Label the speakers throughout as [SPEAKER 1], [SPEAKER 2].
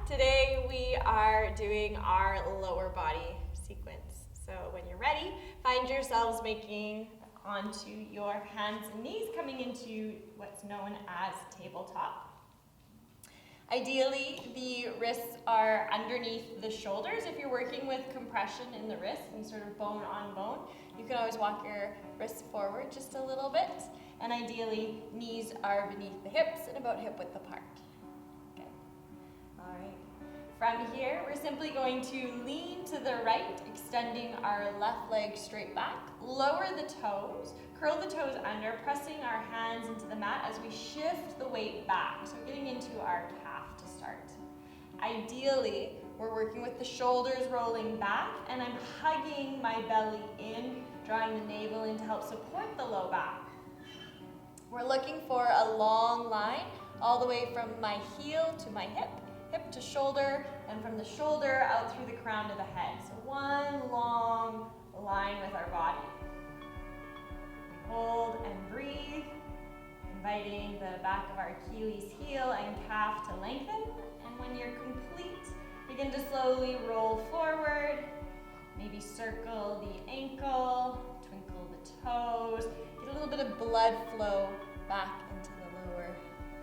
[SPEAKER 1] Today we are doing our lower body sequence. So when you're ready, find yourselves making onto your hands and knees, coming into what's known as tabletop. Ideally, the wrists are underneath the shoulders. If you're working with compression in the wrist and sort of bone on bone, you can always walk your wrists forward just a little bit. And ideally, knees are beneath the hips and about hip width apart. Okay. All right. From here, we're simply going to lean to the right, extending our left leg straight back. Lower the toes, curl the toes under, pressing our hands into the mat as we shift the weight back. So getting into our calf to start. Ideally, we're working with the shoulders rolling back, and I'm hugging my belly in, drawing the navel in to help support the low back. We're looking for a long line all the way from my heel to my hip, hip to shoulder, and from the shoulder out through the crown to the head. So one long line with our body. We hold and breathe, inviting the back of our Achilles heel and calf to lengthen. And when you're complete, begin to slowly roll forward. Maybe circle the ankle, twinkle the toes. Get a little bit of blood flow back into the lower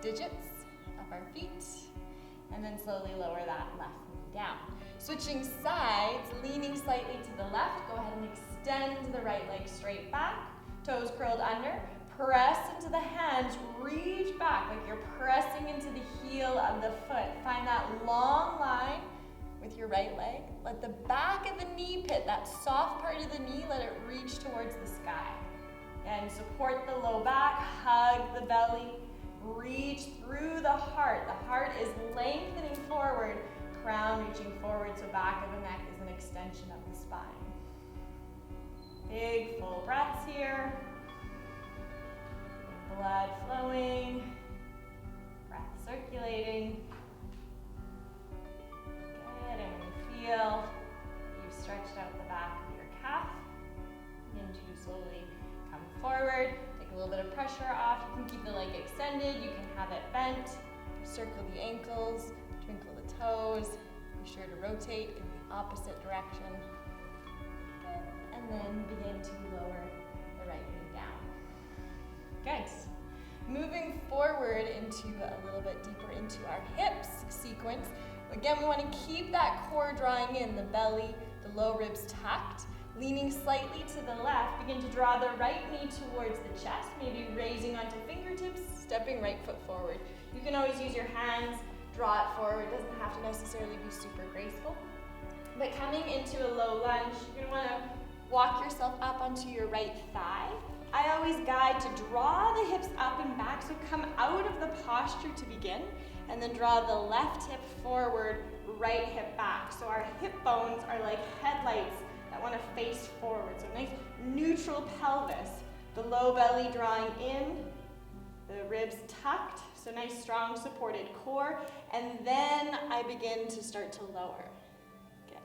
[SPEAKER 1] digits of our feet. And then slowly lower that left knee down. Switching sides, leaning slightly to the left. Go ahead and extend the right leg straight back. Toes curled under. Press into the hands. Reach back like you're pressing into the heel of the foot. Find that long line with your right leg. Let the back of the knee pit, that soft part of the knee, let it reach towards the sky. And support the low back, hug the belly, reach through the heart. The heart is lengthening forward, crown reaching forward, so back of the neck is an extension of the spine. Big full breaths here. Blood flowing, breath circulating. Good, and when you feel you've stretched out the back of your calf, begin to slowly come forward. Take a little bit of pressure off. You can keep the leg extended. You can have it bent. Circle the ankles, twinkle the toes. Be sure to rotate in the opposite direction. Good, and then begin to lower the right knee down. Good. Moving forward into a little bit deeper into our hips sequence. Again, we want to keep that core drawing in, the belly, the low ribs tucked. Leaning slightly to the left, begin to draw the right knee towards the chest, maybe raising onto fingertips, stepping right foot forward. You can always use your hands, draw it forward. It doesn't have to necessarily be super graceful. But coming into a low lunge, you're going to want to walk yourself up onto your right thigh. I always guide to draw the hips up and back, so come out of the posture to begin, and then draw the left hip forward, right hip back. So our hip bones are like headlights that want to face forward. So nice neutral pelvis, the low belly drawing in, the ribs tucked, so nice strong supported core, and then I begin to start to lower. Okay.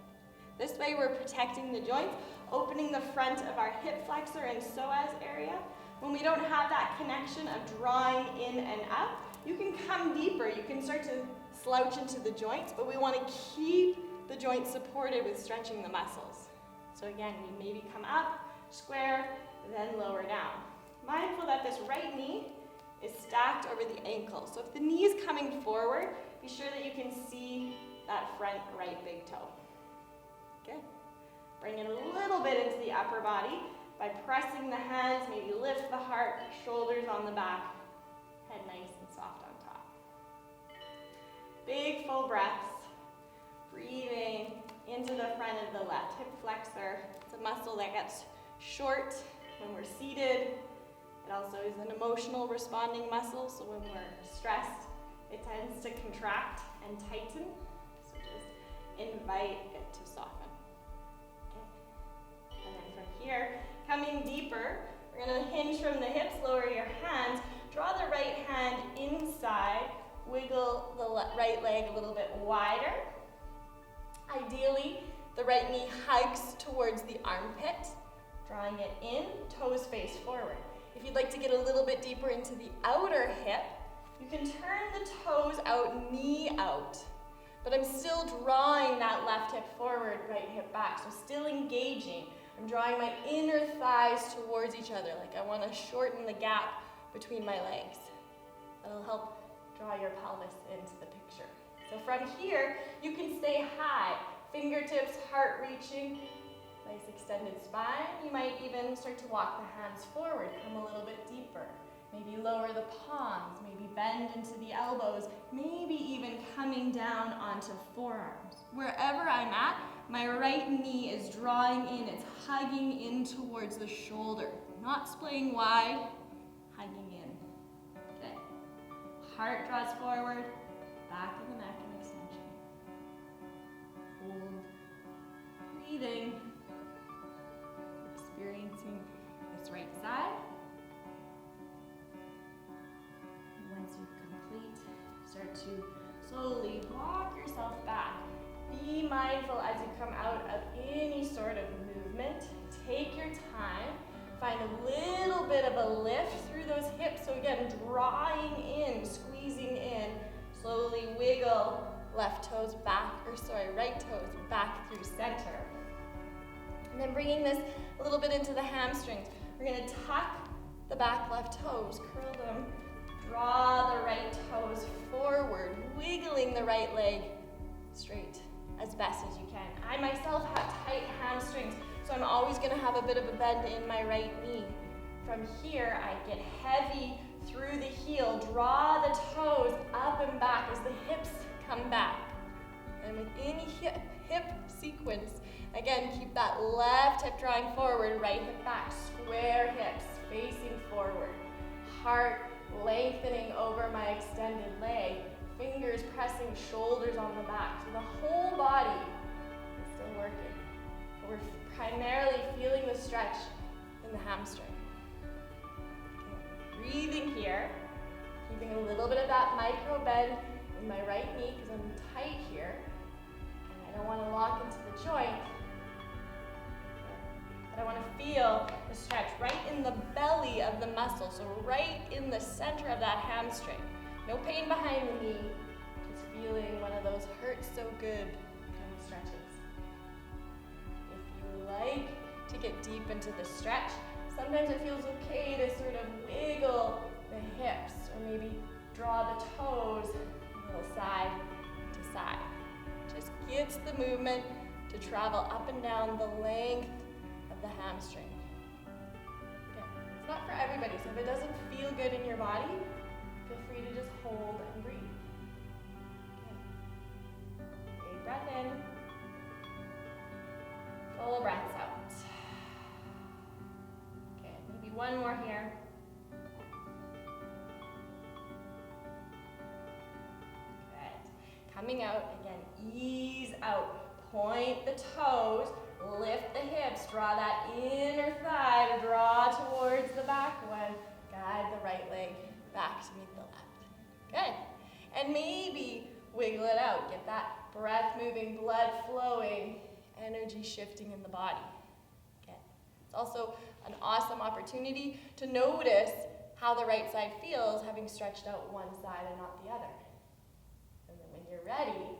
[SPEAKER 1] This way we're protecting the joints, opening the front of our hip flexor and psoas area. When we don't have that connection of drawing in and up, you can come deeper. You can start to slouch into the joints, but we want to keep the joints supported with stretching the muscles. So again, we maybe come up, square, then lower down. Mindful that this right knee is stacked over the ankle. So if the knee is coming forward, be sure that you can see that front right big toe. Good. Bring it a little bit into the upper body by pressing the hands, maybe lift the heart, shoulders on the back, head nice and soft on top. Big full breaths, breathing into the front of the left hip flexor. It's a muscle that gets short when we're seated. It also is an emotional responding muscle, so when we're stressed, it tends to contract and tighten. So just invite it to soften. Okay. And then from here, coming deeper, we're going to hinge from the hips, lower your hands, draw the right hand inside, wiggle the right leg a little bit wider. Ideally, the right knee hugs towards the armpit, drawing it in, toes face forward. If you'd like to get a little bit deeper into the outer hip, you can turn the toes out, knee out.
[SPEAKER 2] but I'm still drawing that left hip forward, right hip back. So still engaging. I'm drawing my inner thighs towards each other, like I want to shorten the gap between my legs. That'll help draw your pelvis into the picture. So from here, you can stay high. Fingertips, heart reaching, nice extended spine. You might even start to walk the hands forward, come a little bit deeper. Maybe lower the palms, maybe bend into the elbows, maybe even coming down onto forearms. Wherever I'm at, my right knee is drawing in, it's hugging in towards the shoulder. Not splaying wide, hugging in. Okay. Heart draws forward, back of the neck and extension. Hold. Breathing. Experiencing this right side. Once you complete, start to slowly walk yourself back. Be mindful as you come out of any sort of movement. Take your time. Find a little bit of a lift through those hips. So again, drawing in, squeezing in. Slowly wiggle right toes back through center. And then bringing this a little bit into the hamstrings. We're going to tuck the back left toes, curl them. Draw the right toes forward, wiggling the right leg straight as best as you can. I myself have tight hamstrings, so I'm always going to have a bit of a bend in my right knee. From here, I get heavy through the heel, draw the toes up and back as the hips come back. And with any hip sequence, again, keep that left hip drawing forward, right hip back, square hips facing forward. Heart lengthening over my extended leg, fingers pressing shoulders on the back. So the whole body is still working. But we're primarily feeling the stretch in the hamstring. Okay. Breathing here, keeping a little bit of that micro bend in my right knee because I'm tight here. And I don't want to lock into the joint. But I want to feel the stretch right in the belly of the muscle, so right in the center of that hamstring. No pain behind the knee, just feeling one of those hurts so good kind of stretches. If you like to get deep into the stretch, sometimes it feels okay to sort of wiggle the hips or maybe draw the toes a little side to side. Just gets the movement to travel up and down the length of the hamstring. Okay. It's not for everybody, so if it doesn't feel good in your body, feel free to just hold and breathe. Okay. Big breath in. Full breaths out. Okay, maybe one more here. Good. Coming out, again, ease out. Point the toes, lift the hips, draw that inner thigh to draw towards the back one. Guide the right leg back to meet the left. Good. And maybe wiggle it out. Get that breath moving, blood flowing, energy shifting in the body. Okay. It's also an awesome opportunity to notice how the right side feels having stretched out one side and not the other. And then when you're ready,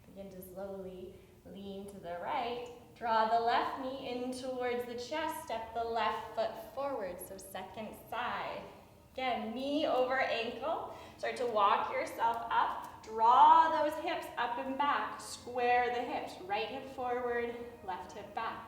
[SPEAKER 2] begin to slowly lean to the right. Draw the left knee in towards the chest. Step the left foot forward. So second side. Again, knee over ankle. Start to walk yourself up. Draw those hips up and back. Square the hips. Right hip forward, left hip back.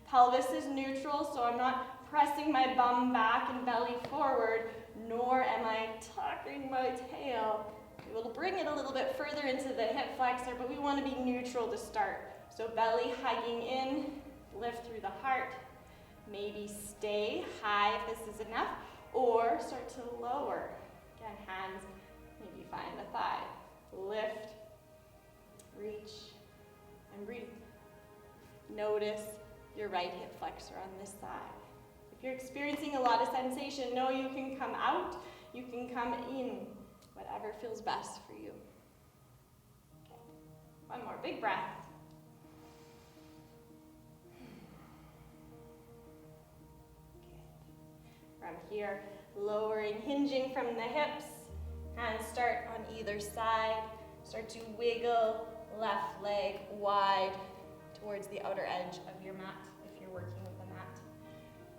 [SPEAKER 2] Pelvis is neutral, so I'm not pressing my bum back and belly forward, nor am I tucking my tail. We'll bring it a little bit further into the hip flexor, but we want to be neutral to start. So belly hugging in, lift through the heart. Maybe stay high if this is enough, or start to lower. Again, hands, maybe find the thigh. Lift, reach, and breathe. Notice your right hip flexor on this side. If you're experiencing a lot of sensation, know you can come out, you can come in. Whatever feels best for you. Okay. One more big breath. Good. From here, lowering, hinging from the hips. Hands start on either side. Start to wiggle, left leg wide towards the outer edge of your mat if you're working with the mat.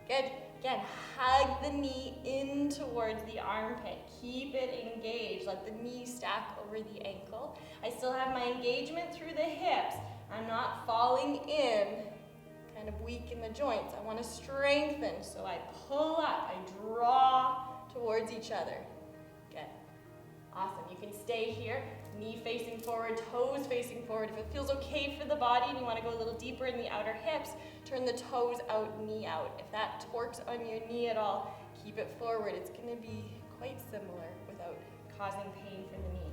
[SPEAKER 2] Good. Again, hug the knee in towards the armpit. Keep it engaged. Let the knee stack over the ankle. I still have my engagement through the hips. I'm not falling in, kind of weak in the joints. I want to strengthen, so I pull up, I draw towards each other. Good. Awesome. You can stay here, knee facing forward, toes facing forward. If it feels okay for the body and you want to go a little deeper in the outer hips, turn the toes out, knee out. If that torques on your knee at all, keep it forward. It's going to be quite similar without causing pain for the knee.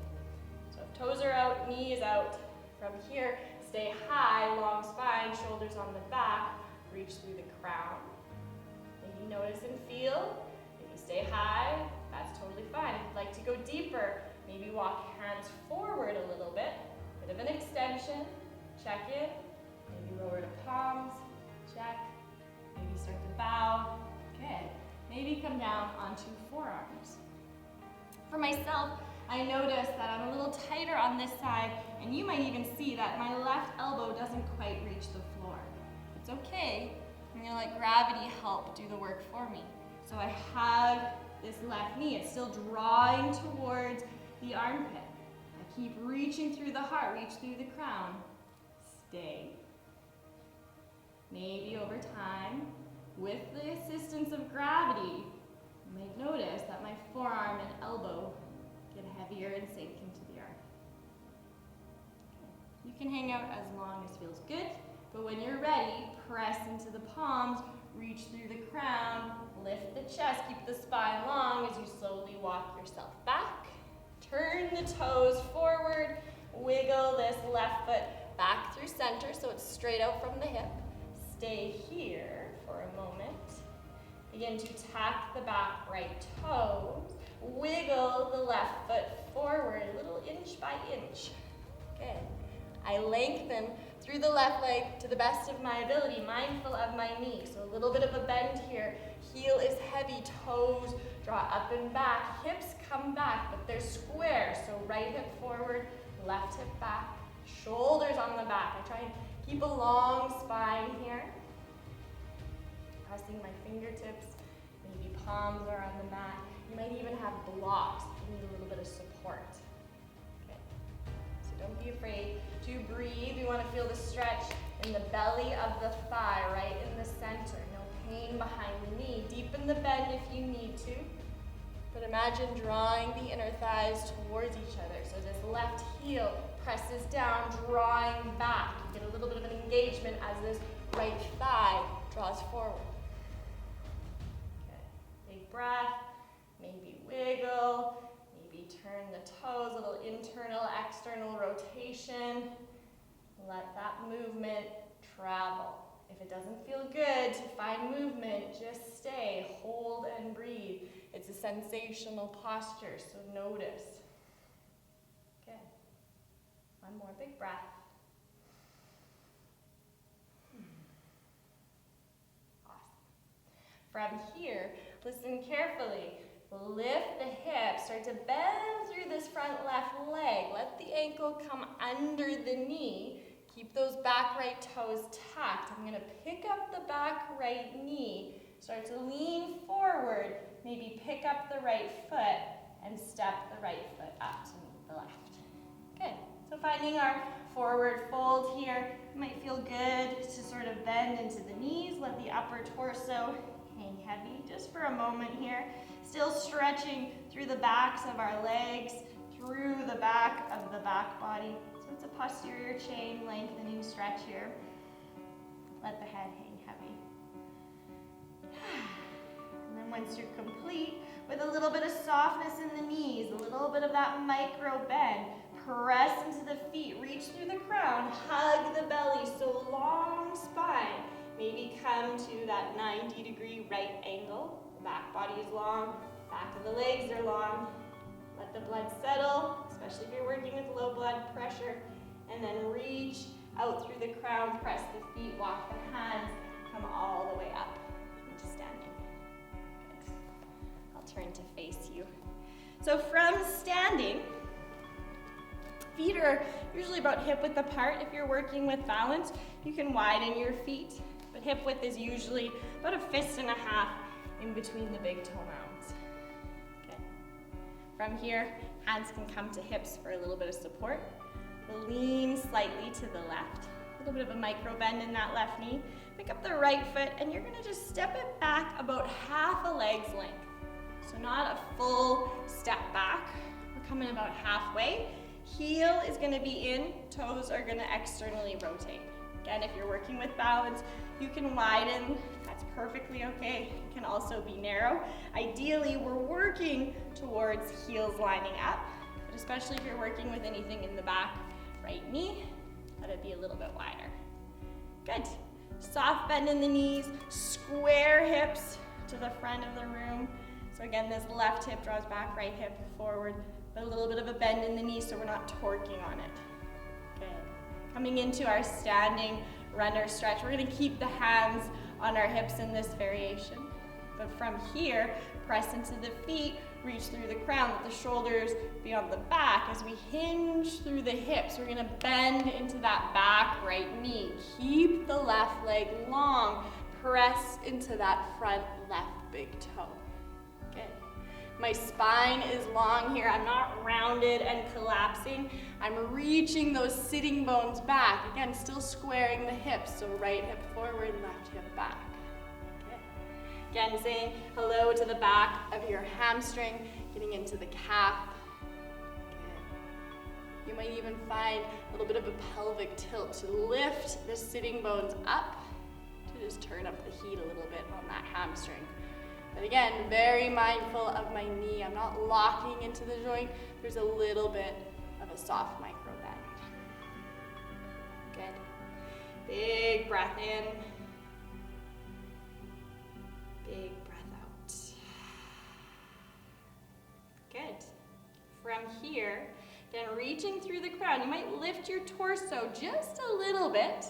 [SPEAKER 2] So if toes are out, knee is out. From here, stay high, long spine, shoulders on the back, reach through the crown. Maybe notice and feel. If you stay high, that's totally fine. If you'd like to go deeper, maybe walk hands forward a little bit. Bit of an extension. Check in. Maybe lower to palms. Check. Maybe start to bow. Good. Maybe come down onto forearms. For myself, I notice that I'm a little tighter on this side, and you might even see that my left elbow doesn't quite reach the floor. It's okay. I'm gonna let gravity help do the work for me. So I hug this left knee. It's still drawing towards the armpit. I keep reaching through the heart, reach through the crown. Stay. Maybe over time, with the assistance of gravity, you might notice that my forearm and elbow get heavier and sink into the earth. You can hang out as long as feels good, but when you're ready, press into the palms, reach through the crown, lift the chest, keep the spine long as you slowly walk yourself back. Turn the toes forward, wiggle this left foot back through center so it's straight out from the hip. Stay here for a moment. Begin to tack the back right toes. Wiggle the left foot forward, a little inch by inch. Good. I lengthen through the left leg to the best of my ability, mindful of my knee. So a little bit of a bend here. Heel is heavy, toes draw up and back. Hips come back, but they're square. So right hip forward, left hip back, shoulders on the back. I try and keep a long spine here. Pressing my fingertips, maybe palms are on the mat. You might even have blocks if you need a little bit of support. Okay. So don't be afraid to breathe. We want to feel the stretch in the belly of the thigh, right in the center. No pain behind the knee. Deepen the bend if you need to. But imagine drawing the inner thighs towards each other. So this left heel presses down, drawing back. You get a little bit of an engagement as this right thigh draws forward. Okay. Big breath. Maybe wiggle, maybe turn the toes, a little internal, external rotation. Let that movement travel. If it doesn't feel good to find movement, just stay, hold and breathe. It's a sensational posture, so notice. Good. One more big breath. Awesome. From here, listen carefully. Lift the hips, start to bend through this front left leg. Let the ankle come under the knee. Keep those back right toes tucked. I'm gonna pick up the back right knee. Start to lean forward. Maybe pick up the right foot and step the right foot up to meet the left. Good. So finding our forward fold here. It might feel good to sort of bend into the knees. Let the upper torso hang heavy just for a moment here. Still stretching through the backs of our legs, through the back of the back body. So it's a posterior chain lengthening stretch here. Let the head hang heavy. And then once you're complete, with a little bit of softness in the knees, a little bit of that micro bend, press into the feet, reach through the crown, hug the belly, so long spine. Maybe come to that 90-degree right angle. The back body is long, back of the legs are long. Let the blood settle, especially if you're working with low blood pressure. And then reach out through the crown, press the feet, walk the hands, come all the way up into standing. Good. I'll turn to face you. So from standing, feet are usually about hip width apart. If you're working with balance, you can widen your feet, but hip width is usually about a fist and a half in between the big toe mounds. Okay. From here, hands can come to hips for a little bit of support. We'll lean slightly to the left. A little bit of a micro bend in that left knee. Pick up the right foot and you're gonna just step it back about half a leg's length. So not a full step back. We're coming about halfway. Heel is gonna be in, toes are gonna externally rotate. Again, if you're working with balance, you can widen, that's perfectly okay. It can also be narrow. Ideally, we're working towards heels lining up, but especially if you're working with anything in the back, right knee, let it be a little bit wider. Good. Soft bend in the knees, square hips to the front of the room. So again, this left hip draws back, right hip forward, but a little bit of a bend in the knee so we're not torquing on it. Good. Coming into our standing runner stretch, we're gonna keep the hands on our hips in this variation. But from here, press into the feet, reach through the crown, let the shoulders be on the back. As we hinge through the hips, we're gonna bend into that back right knee. Keep the left leg long, press into that front left big toe. Good. My spine is long here. I'm not rounded and collapsing. I'm reaching those sitting bones back. Again, still squaring the hips. So right hip forward, left hip back. Okay. Again, saying hello to the back of your hamstring, getting into the calf. Okay. You might even find a little bit of a pelvic tilt to lift the sitting bones up, to just turn up the heat a little bit on that hamstring. But again, very mindful of my knee. I'm not locking into the joint. There's a little bit of a soft micro bend. Good. Big breath in. Big breath out. Good. From here, then reaching through the crown, you might lift your torso just a little bit.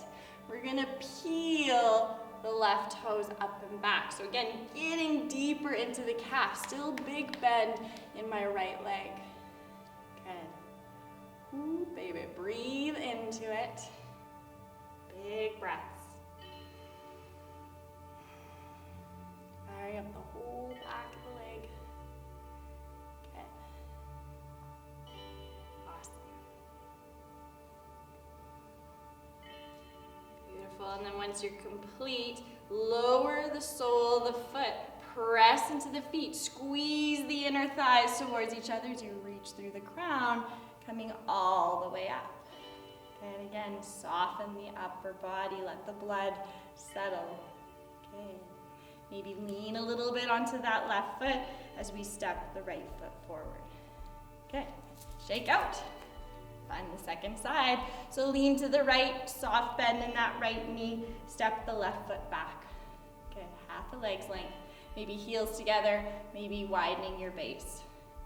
[SPEAKER 2] We're gonna peel the left toes up and back. So again, getting deeper into the calf. Still big bend in my right leg. Good. Ooh, baby, breathe into it. Big breaths. Firing up the whole back of the leg. Good. Awesome. Beautiful, and then once you're complete, lower the sole of the foot, press into the feet, squeeze the inner thighs towards each other as you reach through the crown, coming all the way up. And again, soften the upper body, let the blood settle. Okay, maybe lean a little bit onto that left foot as we step the right foot forward. Okay, shake out. Find the second side. So lean to the right, soft bend in that right knee, step the left foot back. Good, half a leg's length. Maybe heels together, maybe widening your base.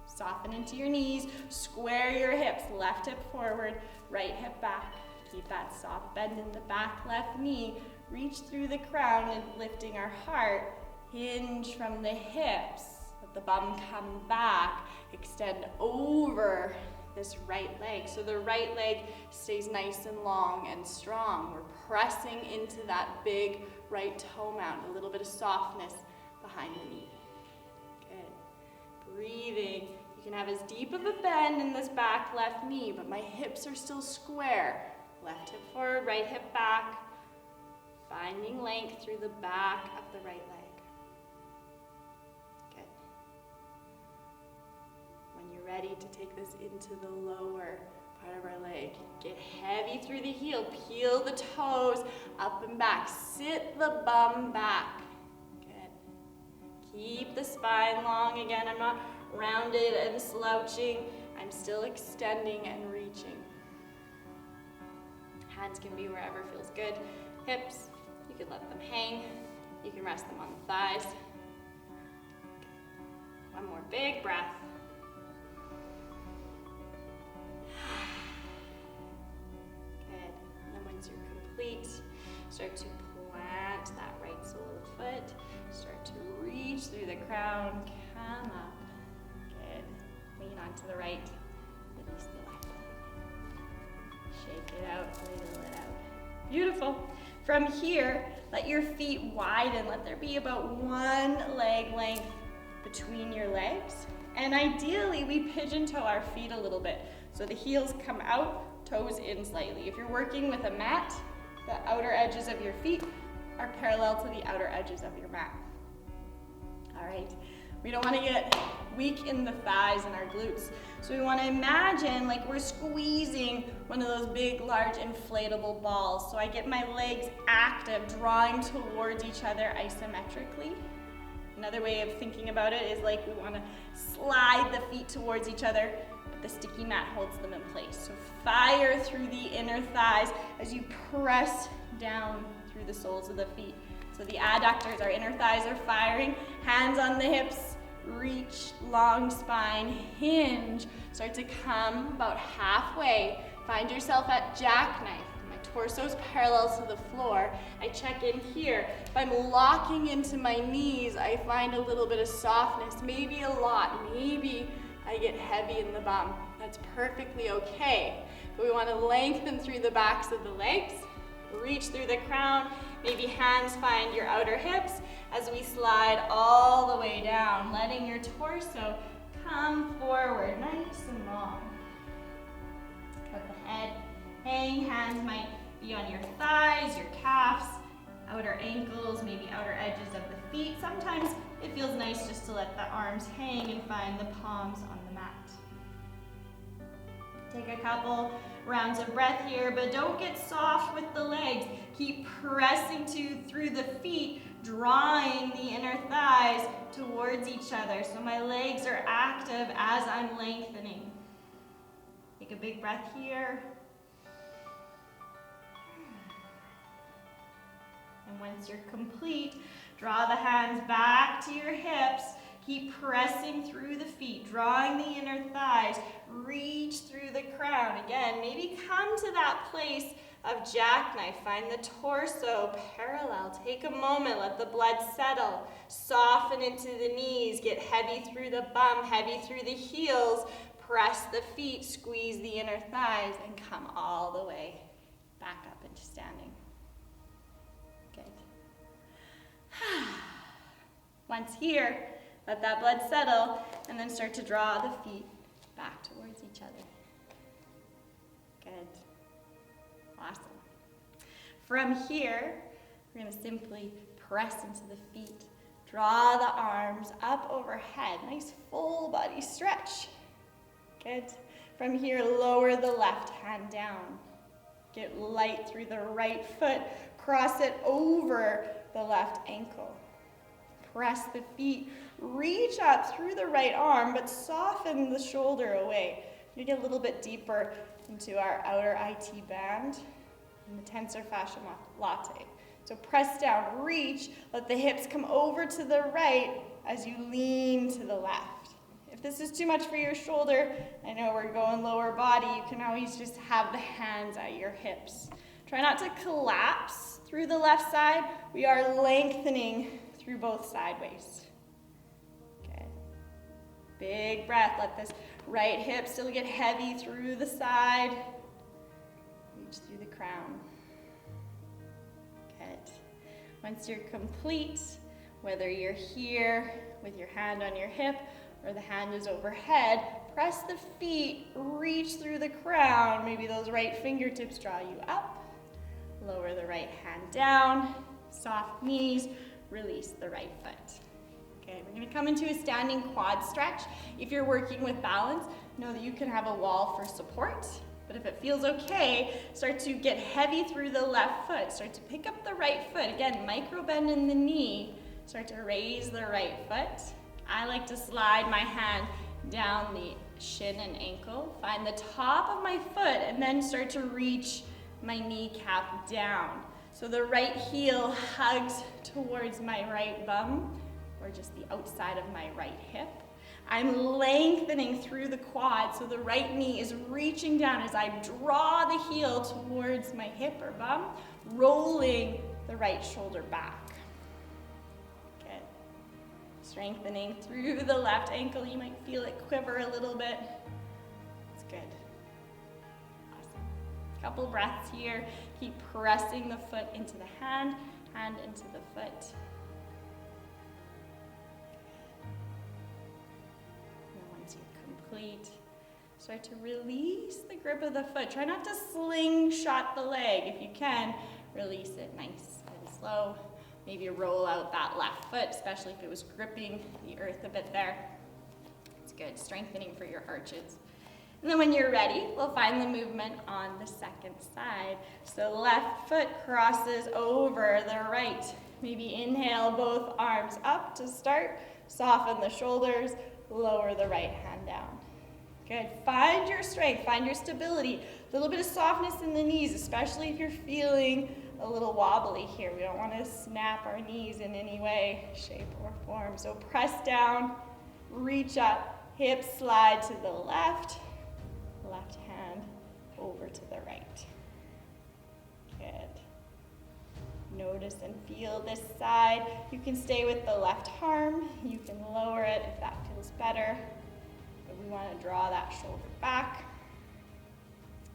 [SPEAKER 2] Soften into your knees, square your hips, left hip forward, right hip back. Keep that soft bend in the back left knee. Reach through the crown and lifting our heart. Hinge from the hips. Let the bum come back. Extend over this right leg. So the right leg stays nice and long and strong. We're pressing into that big right toe mount. A little bit of softness behind the knee. Good. Breathing. You can have as deep of a bend in this back left knee, but my hips are still square. Left hip forward, right hip back. Finding length through the back of the right leg. Good. When you're ready to take this into the lower part of our leg, get heavy through the heel, peel the toes up and back, sit the bum back. Good. Keep the spine long. Again, I'm not rounded and slouching. I'm still extending and reaching. Hands can be wherever feels good. Hips, you can let them hang. You can rest them on the thighs. One more big breath. Good. And then once you're complete, start to plant that right sole of the foot. Start to reach through the crown. Come up. Good. Lean onto the right. Release the left. Shake it out, wiggle it out. Beautiful. From here, let your feet widen. Let there be about 1 leg length between your legs. And ideally, we pigeon toe our feet a little bit. So the heels come out, toes in slightly. If you're working with a mat, the outer edges of your feet are parallel to the outer edges of your mat. All right, we don't want to get weak in the thighs and our glutes. So we want to imagine like we're squeezing one of those big, large, inflatable balls. So I get my legs active, drawing towards each other isometrically. Another way of thinking about it is like we want to slide the feet towards each other, but the sticky mat holds them in place. So fire through the inner thighs as you press down through the soles of the feet. So the adductors, our inner thighs are firing, hands on the hips, reach, long spine, hinge. Start to come about halfway. Find yourself at jackknife. My torso's parallel to the floor. I check in here. If I'm locking into my knees, I find a little bit of softness, maybe a lot. Maybe I get heavy in the bum. That's perfectly okay. But we want to lengthen through the backs of the legs, reach through the crown, maybe hands find your outer hips as we slide all the way down, letting your torso come forward, nice and long. Let the head hang, hands might be on your thighs, your calves, outer ankles, maybe outer edges of the feet. Sometimes it feels nice just to let the arms hang and find the palms on the mat. Take a couple rounds of breath here, but don't get soft with the legs. Keep pressing through the feet, drawing the inner thighs towards each other. So my legs are active as I'm lengthening. Take a big breath here. And once you're complete, draw the hands back to your hips. Keep pressing through the feet, drawing the inner thighs, reach through the crown. Again, maybe come to that place of jackknife. Find the torso parallel. Take a moment, let the blood settle. Soften into the knees, get heavy through the bum, heavy through the heels. Press the feet, squeeze the inner thighs, and come all the way back up into standing. Good. Once here, let that blood settle, and then start to draw the feet back towards each other. Good. Awesome. From here, we're going to simply press into the feet. Draw the arms up overhead. Nice full body stretch. Good. From here, lower the left hand down. Get light through the right foot. Cross it over the left ankle. Press the feet, reach up through the right arm, but soften the shoulder away. You get a little bit deeper into our outer IT band and the tensor fascia latae. So press down, reach, let the hips come over to the right as you lean to the left. If this is too much for your shoulder, I know we're going lower body, you can always just have the hands at your hips. Try not to collapse through the left side. We are lengthening through both sideways. Okay. Big breath. Let this right hip still get heavy through the side. Reach through the crown. Good. Once you're complete, whether you're here with your hand on your hip or the hand is overhead, press the feet, reach through the crown. Maybe those right fingertips draw you up. Lower the right hand down. Soft knees. Release the right foot. Okay, we're going to come into a standing quad stretch. If you're working with balance, know that you can have a wall for support, but if it feels okay, start to get heavy through the left foot. Start to pick up the right foot. Again, micro bend in the knee. Start to raise the right foot. I like to slide my hand down the shin and ankle. Find the top of my foot and then start to reach my kneecap down. So the right heel hugs towards my right bum, or just the outside of my right hip. I'm lengthening through the quad, so the right knee is reaching down as I draw the heel towards my hip or bum, rolling the right shoulder back. Good. Strengthening through the left ankle. You might feel it quiver a little bit. It's good. Awesome.
[SPEAKER 1] Couple breaths here. Keep pressing the foot into the hand into the foot. And once you're complete, start to release the grip of the foot. Try not to slingshot the leg. If you can, release it nice and slow. Maybe roll out that left foot, especially if it was gripping the earth a bit there. It's good, strengthening for your arches. And then when you're ready, we'll find the movement on the second side. So left foot crosses over the right. Maybe inhale both arms up to start. Soften the shoulders, lower the right hand down. Good, find your strength, find your stability. A little bit of softness in the knees, especially if you're feeling a little wobbly here. We don't want to snap our knees in any way, shape, or form. So press down, reach up, hips slide to the left hand over to the right. Good. Notice and feel this side. You can stay with the left arm. You can lower it if that feels better. But we want to draw that shoulder back.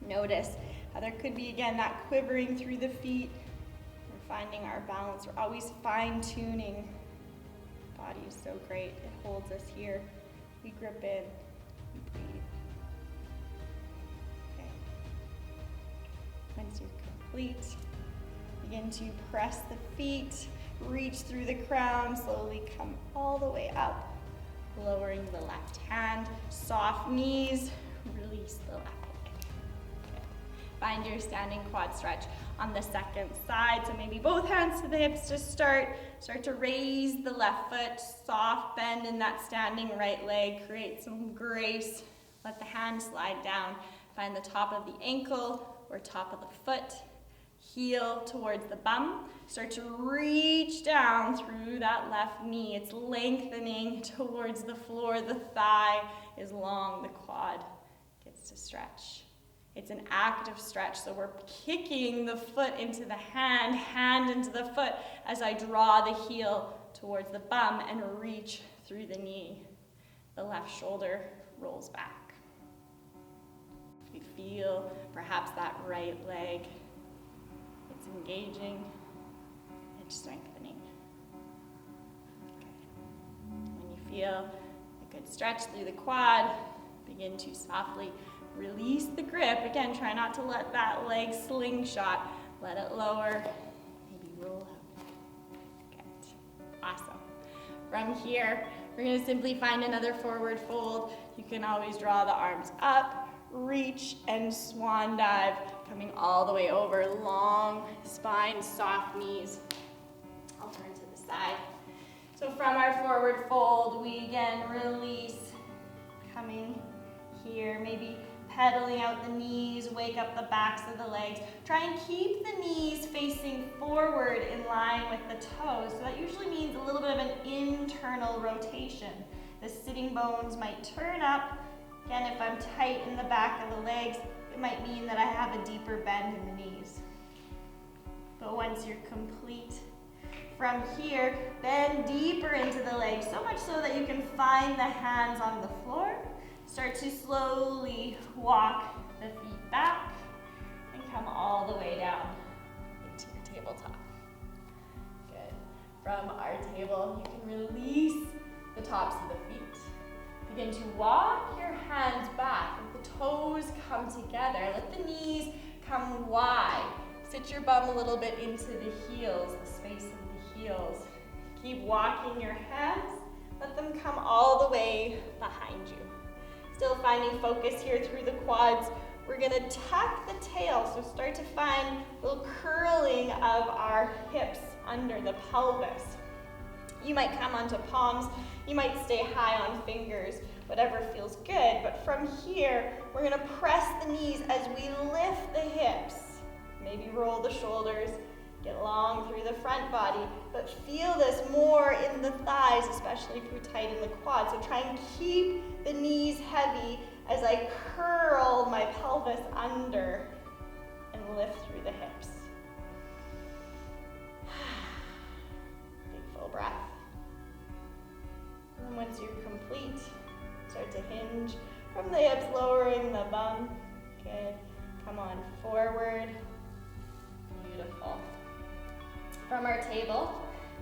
[SPEAKER 1] Notice how there could be, again, that quivering through the feet. We're finding our balance. We're always fine-tuning. The body is so great. It holds us here. We grip in. We breathe. Okay. Once you're complete, begin to press the feet. Reach through the crown. Slowly come all the way up. Lowering the left hand. Soft knees. Release the left leg. Find your standing quad stretch on the second side. So maybe both hands to the hips to start. Start to raise the left foot. Soft bend in that standing right leg. Create some grace. Let the hand slide down. Find the top of the ankle or top of the foot. Heel towards the bum. Start to reach down through that left knee. It's lengthening towards the floor. The thigh is long. The quad gets to stretch. It's an active stretch, so we're kicking the foot into the hand into the foot as I draw the heel towards the bum and reach through the knee. The left shoulder rolls back. You feel perhaps that right leg. It's engaging, it's strengthening. Okay. When you feel a good stretch through the quad, begin to softly release the grip. Again, try not to let that leg slingshot. Let it lower. Maybe roll out. Good. Awesome. From here, we're going to simply find another forward fold. You can always draw the arms up, reach, and swan dive, coming all the way over. Long spine, soft knees. I'll turn to the side. So from our forward fold, we again release, coming here, maybe pedaling out the knees, wake up the backs of the legs. Try and keep the knees facing forward in line with the toes. So that usually means a little bit of an internal rotation. The sitting bones might turn up. Again, if I'm tight in the back of the legs, it might mean that I have a deeper bend in the knees. But once you're complete, from here, bend deeper into the legs, so much so that you can find the hands on the floor. Start to slowly walk the feet back and come all the way down into your tabletop. Good. From our table, you can release the tops of the feet. Begin to walk your hands back. Let the toes come together. Let the knees come wide. Sit your bum a little bit into the heels, the space of the heels. Keep walking your hands. Let them come all the way behind you. Still finding focus here through the quads. We're gonna tuck the tail, so start to find a little curling of our hips under the pelvis. You might come onto palms, you might stay high on fingers, whatever feels good, but from here, we're gonna press the knees as we lift the hips. Maybe roll the shoulders, get long through the front body, but feel this more in the thighs, especially if you're tight in the quad. So try and keep the knees heavy as I curl my pelvis under and lift through the hips. Big full breath. And once you're complete, start to hinge from the hips, lowering the bum. Good. Come
[SPEAKER 2] come on forward. Beautiful. From our table,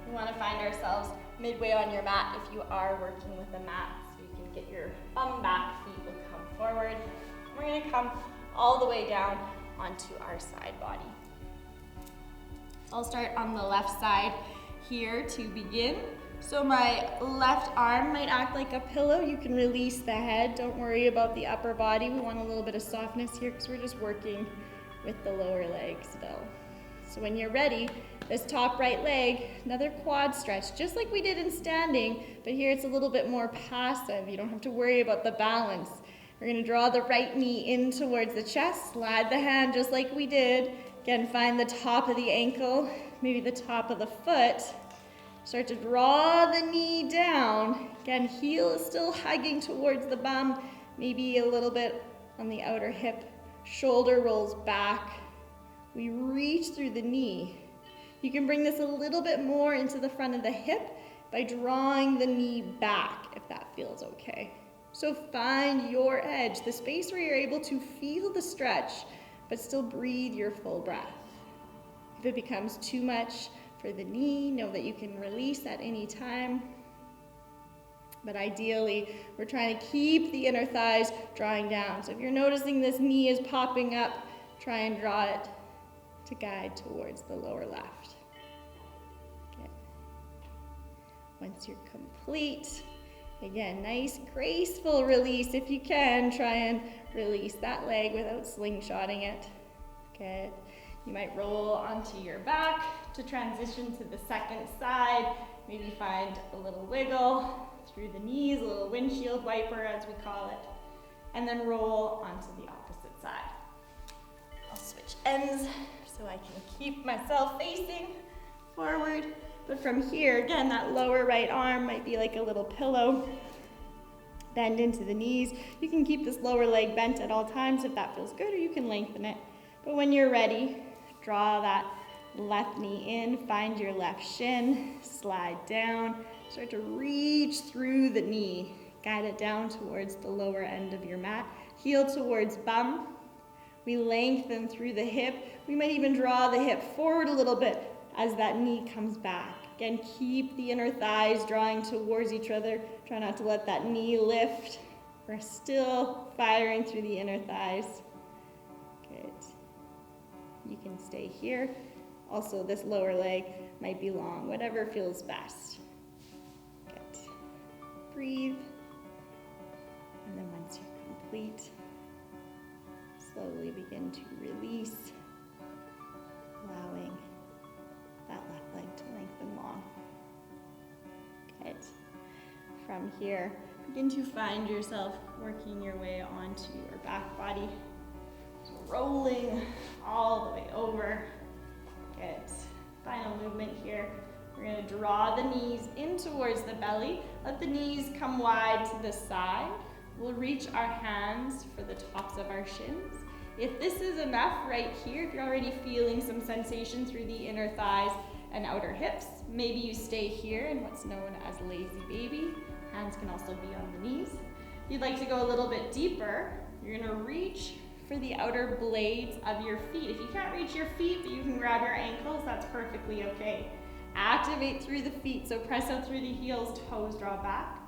[SPEAKER 2] we want to find ourselves midway on your mat if you are working with a mat, so you can get your bum back, feet will come forward. We're going to come all the way down onto our side body. I'll start on the left side here to begin. So my left arm might act like a pillow. You can release the head. Don't worry about the upper body. We want a little bit of softness here because we're just working with the lower leg still. So when you're ready, this top right leg, another quad stretch, just like we did in standing, but here it's a little bit more passive. You don't have to worry about the balance. We're going to draw the right knee in towards the chest, slide the hand just like we did. Again, find the top of the ankle, maybe the top of the foot. Start to draw the knee down. Again, heel is still hugging towards the bum, maybe a little bit on the outer hip. Shoulder rolls back. We reach through the knee. You can bring this a little bit more into the front of the hip by drawing the knee back, if that feels okay. So find your edge, the space where you're able to feel the stretch, but still breathe your full breath. If it becomes too much for the knee, know that you can release at any time. But ideally, we're trying to keep the inner thighs drawing down. So if you're noticing this knee is popping up, try and draw it to guide towards the lower left. Okay. Once you're complete, again, nice graceful release. If you can, try and release that leg without slingshotting it. Good. You might roll onto your back to transition to the second side. Maybe find a little wiggle through the knees, a little windshield wiper as we call it, and then roll onto the opposite side. I'll switch ends so I can keep myself facing forward. But from here, again, that lower right arm might be like a little pillow. Bend into the knees. You can keep this lower leg bent at all times if that feels good, or you can lengthen it. But when you're ready, draw that left knee in, find your left shin, slide down, start to reach through the knee. Guide it down towards the lower end of your mat. Heel towards bum. We lengthen through the hip. We might even draw the hip forward a little bit as that knee comes back. Again, keep the inner thighs drawing towards each other. Try not to let that knee lift. We're still firing through the inner thighs. Good. You can stay here. Also, this lower leg might be long, whatever feels best. Good. Breathe. And then once you're complete, slowly begin to release, allowing that left leg to lengthen long. Good. From here, begin to find yourself working your way onto your back body. So rolling all the way over. Good. Final movement here. We're going to draw the knees in towards the belly. Let the knees come wide to the side. We'll reach our hands for the tops of our shins. If this is enough right here, if you're already feeling some sensation through the inner thighs and outer hips, maybe you stay here in what's known as lazy baby. Hands can also be on the knees. If you'd like to go a little bit deeper, you're going to reach for the outer blades of your feet. If you can't reach your feet, but you can grab your ankles, that's perfectly okay. Activate through the feet, so press out through the heels, toes draw back.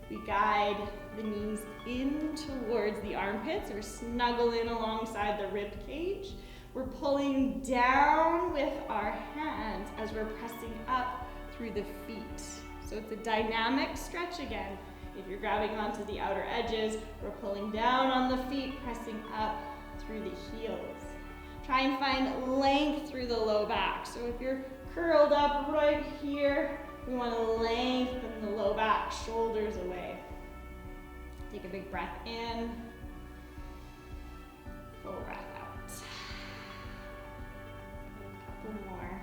[SPEAKER 2] We guide the knees in towards the armpits or snuggle in alongside the rib cage. We're pulling down with our hands as we're pressing up through the feet. So it's a dynamic stretch again. If you're grabbing onto the outer edges, we're pulling down on the feet, pressing up through the heels. Try and find length through the low back. So if you're curled up right here, we want to lengthen the low back, shoulders away. Take a big breath in, full breath out. A couple more.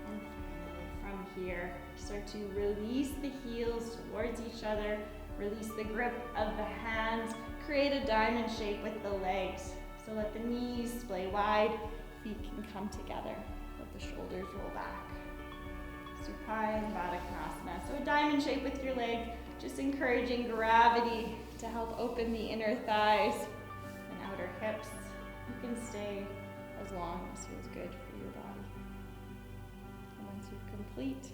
[SPEAKER 2] And finally, from here, start to release the heels towards each other, release the grip of the hands, create a diamond shape with the legs. So let the knees splay wide, feet can come together, let the shoulders roll back.
[SPEAKER 1] Supine Baddha Konasana. So a diamond shape with your leg, just encouraging gravity to help open the inner thighs and outer hips. You can stay as long as feels good for your body. And once you're complete,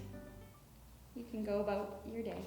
[SPEAKER 1] you can go about your day.